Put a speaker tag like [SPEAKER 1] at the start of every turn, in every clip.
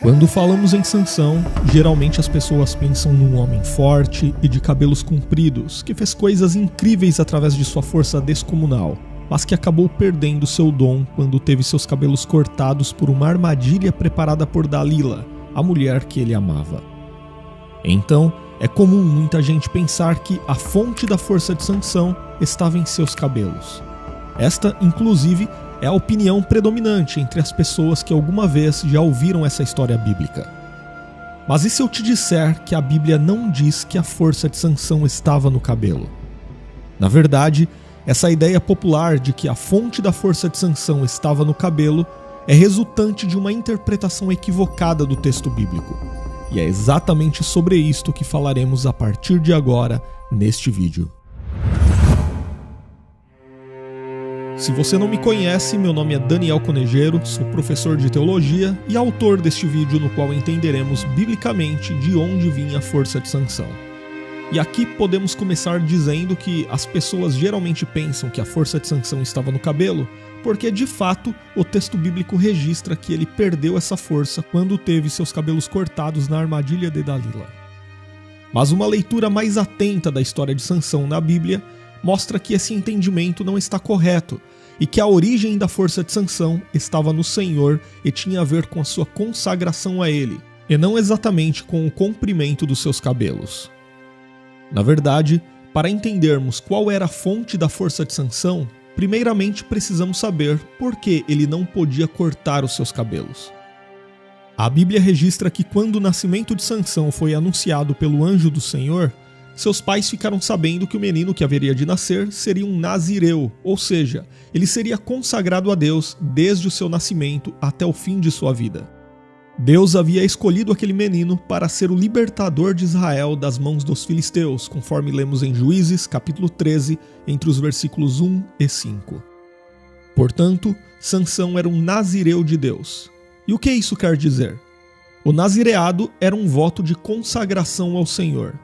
[SPEAKER 1] Quando falamos em Sansão, geralmente as pessoas pensam num homem forte e de cabelos compridos, que fez coisas incríveis através de sua força descomunal, mas que acabou perdendo seu dom quando teve seus cabelos cortados por uma armadilha preparada por Dalila, a mulher que ele amava. Então, é comum muita gente pensar que a fonte da força de Sansão estava em seus cabelos. Esta, inclusive, é a opinião predominante entre as pessoas que alguma vez já ouviram essa história bíblica. Mas e se eu te disser que a Bíblia não diz que a força de Sansão estava no cabelo? Na verdade, essa ideia popular de que a fonte da força de Sansão estava no cabelo é resultante de uma interpretação equivocada do texto bíblico. E é exatamente sobre isto que falaremos a partir de agora neste vídeo. Se você não me conhece, meu nome é Daniel Conejeiro, sou professor de teologia e autor deste vídeo no qual entenderemos biblicamente de onde vinha a força de Sansão. E aqui podemos começar dizendo que as pessoas geralmente pensam que a força de Sansão estava no cabelo, porque de fato o texto bíblico registra que ele perdeu essa força quando teve seus cabelos cortados na armadilha de Dalila. Mas uma leitura mais atenta da história de Sansão na Bíblia mostra que esse entendimento não está correto e que a origem da força de Sansão estava no Senhor e tinha a ver com a sua consagração a Ele, e não exatamente com o comprimento dos seus cabelos. Na verdade, para entendermos qual era a fonte da força de Sansão, primeiramente precisamos saber por que ele não podia cortar os seus cabelos. A Bíblia registra que quando o nascimento de Sansão foi anunciado pelo anjo do Senhor, seus pais ficaram sabendo que o menino que haveria de nascer seria um nazireu, ou seja, ele seria consagrado a Deus desde o seu nascimento até o fim de sua vida. Deus havia escolhido aquele menino para ser o libertador de Israel das mãos dos filisteus, conforme lemos em Juízes, capítulo 13, entre os versículos 1 e 5. Portanto, Sansão era um nazireu de Deus. E o que isso quer dizer? O nazireado era um voto de consagração ao Senhor.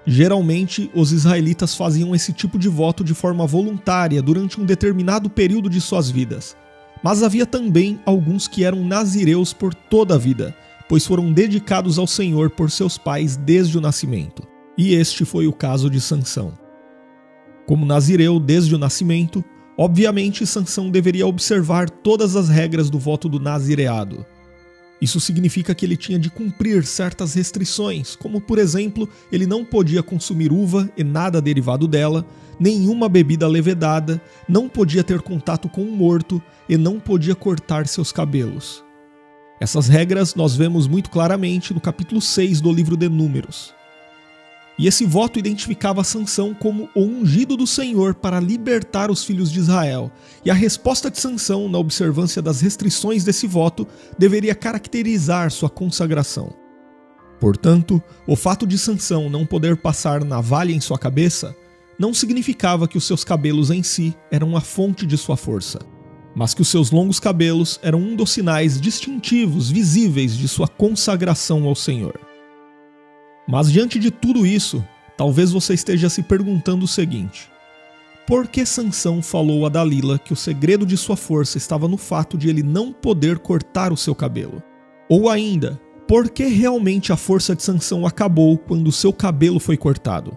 [SPEAKER 1] Geralmente, os israelitas faziam esse tipo de voto de forma voluntária durante um determinado período de suas vidas. Mas havia também alguns que eram nazireus por toda a vida, pois foram dedicados ao Senhor por seus pais desde o nascimento. E este foi o caso de Sansão. Como nazireu desde o nascimento, obviamente Sansão deveria observar todas as regras do voto do nazireado. Isso significa que ele tinha de cumprir certas restrições, como por exemplo, ele não podia consumir uva e nada derivado dela, nenhuma bebida levedada, não podia ter contato com um morto e não podia cortar seus cabelos. Essas regras nós vemos muito claramente no capítulo 6 do livro de Números. E esse voto identificava Sansão como o ungido do Senhor para libertar os filhos de Israel. E a resposta de Sansão na observância das restrições desse voto deveria caracterizar sua consagração. Portanto, o fato de Sansão não poder passar navalha em sua cabeça não significava que os seus cabelos em si eram a fonte de sua força, mas que os seus longos cabelos eram um dos sinais distintivos, visíveis de sua consagração ao Senhor. Mas diante de tudo isso, talvez você esteja se perguntando o seguinte: por que Sansão falou a Dalila que o segredo de sua força estava no fato de ele não poder cortar o seu cabelo? Ou ainda, por que realmente a força de Sansão acabou quando o seu cabelo foi cortado?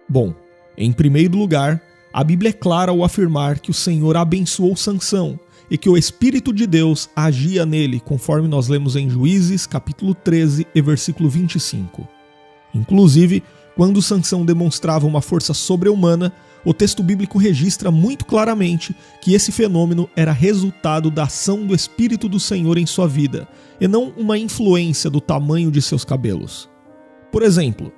[SPEAKER 1] Bom, em primeiro lugar, a Bíblia é clara ao afirmar que o Senhor abençoou Sansão e que o Espírito de Deus agia nele, conforme nós lemos em Juízes, capítulo 13 e versículo 25. Inclusive, quando Sansão demonstrava uma força sobre-humana, o texto bíblico registra muito claramente que esse fenômeno era resultado da ação do Espírito do Senhor em sua vida, e não uma influência do tamanho de seus cabelos. Por exemplo,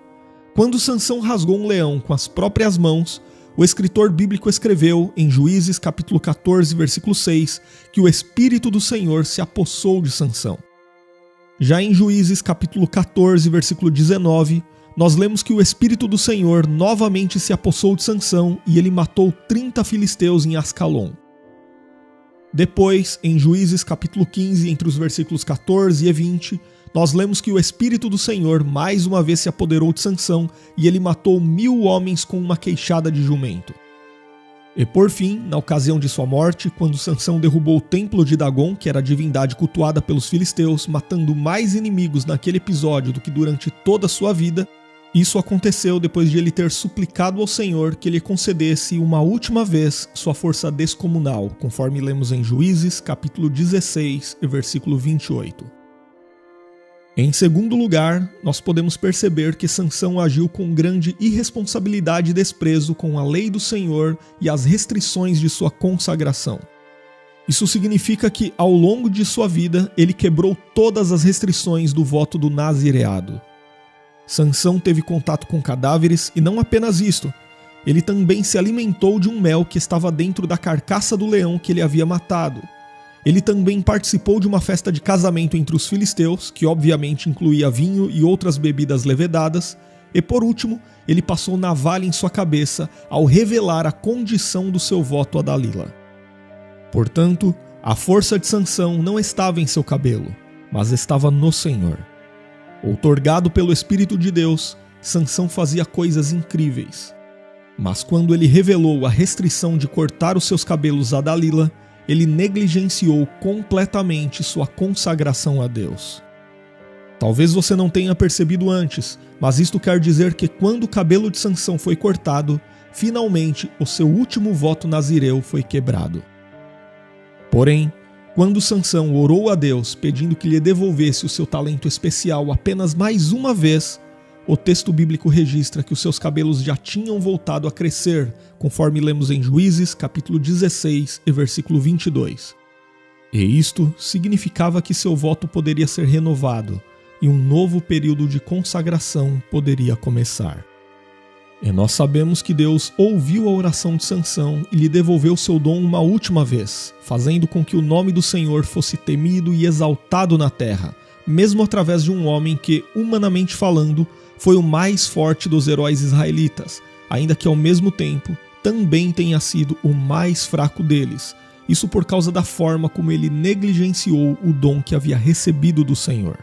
[SPEAKER 1] quando Sansão rasgou um leão com as próprias mãos, o escritor bíblico escreveu em Juízes capítulo 14, versículo 6, que o Espírito do Senhor se apossou de Sansão. Já em Juízes capítulo 14, versículo 19, nós lemos que o Espírito do Senhor novamente se apossou de Sansão e ele matou 30 filisteus em Ascalon. Depois, em Juízes capítulo 15, entre os versículos 14 e 20, nós lemos que o Espírito do Senhor mais uma vez se apoderou de Sansão e ele matou 1000 homens com uma queixada de jumento. E por fim, na ocasião de sua morte, quando Sansão derrubou o templo de Dagon, que era a divindade cultuada pelos filisteus, matando mais inimigos naquele episódio do que durante toda a sua vida, isso aconteceu depois de ele ter suplicado ao Senhor que ele concedesse uma última vez sua força descomunal, conforme lemos em Juízes, capítulo 16, versículo 28. Em segundo lugar, nós podemos perceber que Sansão agiu com grande irresponsabilidade e desprezo com a lei do Senhor e as restrições de sua consagração. Isso significa que, ao longo de sua vida, ele quebrou todas as restrições do voto do nazireado. Sansão teve contato com cadáveres e não apenas isto, ele também se alimentou de um mel que estava dentro da carcaça do leão que ele havia matado. Ele também participou de uma festa de casamento entre os filisteus, que obviamente incluía vinho e outras bebidas levedadas, e por último, ele passou navalha em sua cabeça ao revelar a condição do seu voto a Dalila. Portanto, a força de Sansão não estava em seu cabelo, mas estava no Senhor. Outorgado pelo Espírito de Deus, Sansão fazia coisas incríveis. Mas quando ele revelou a restrição de cortar os seus cabelos a Dalila, ele negligenciou completamente sua consagração a Deus. Talvez você não tenha percebido antes, mas isto quer dizer que quando o cabelo de Sansão foi cortado, finalmente o seu último voto nazireu foi quebrado. Porém, quando Sansão orou a Deus pedindo que lhe devolvesse o seu talento especial apenas mais uma vez, o texto bíblico registra que os seus cabelos já tinham voltado a crescer, conforme lemos em Juízes, capítulo 16 e versículo 22. E isto significava que seu voto poderia ser renovado e um novo período de consagração poderia começar. E nós sabemos que Deus ouviu a oração de Sansão e lhe devolveu seu dom uma última vez, fazendo com que o nome do Senhor fosse temido e exaltado na terra, mesmo através de um homem que, humanamente falando, foi o mais forte dos heróis israelitas, ainda que ao mesmo tempo também tenha sido o mais fraco deles, isso por causa da forma como ele negligenciou o dom que havia recebido do Senhor.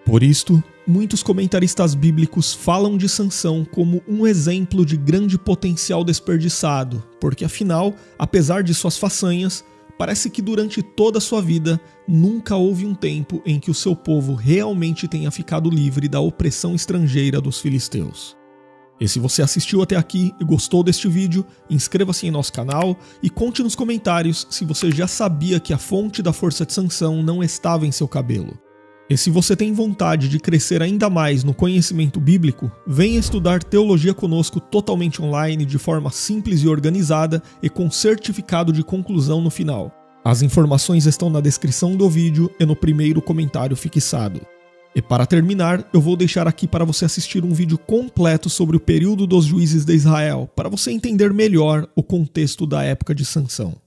[SPEAKER 1] Por isto, muitos comentaristas bíblicos falam de Sansão como um exemplo de grande potencial desperdiçado, porque afinal, apesar de suas façanhas, parece que durante toda a sua vida nunca houve um tempo em que o seu povo realmente tenha ficado livre da opressão estrangeira dos filisteus. E se você assistiu até aqui e gostou deste vídeo, inscreva-se em nosso canal e conte nos comentários se você já sabia que a fonte da força de Sansão não estava em seu cabelo. E se você tem vontade de crescer ainda mais no conhecimento bíblico, venha estudar teologia conosco totalmente online, de forma simples e organizada e com certificado de conclusão no final. As informações estão na descrição do vídeo e no primeiro comentário fixado. E para terminar, eu vou deixar aqui para você assistir um vídeo completo sobre o período dos juízes de Israel, para você entender melhor o contexto da época de Sansão.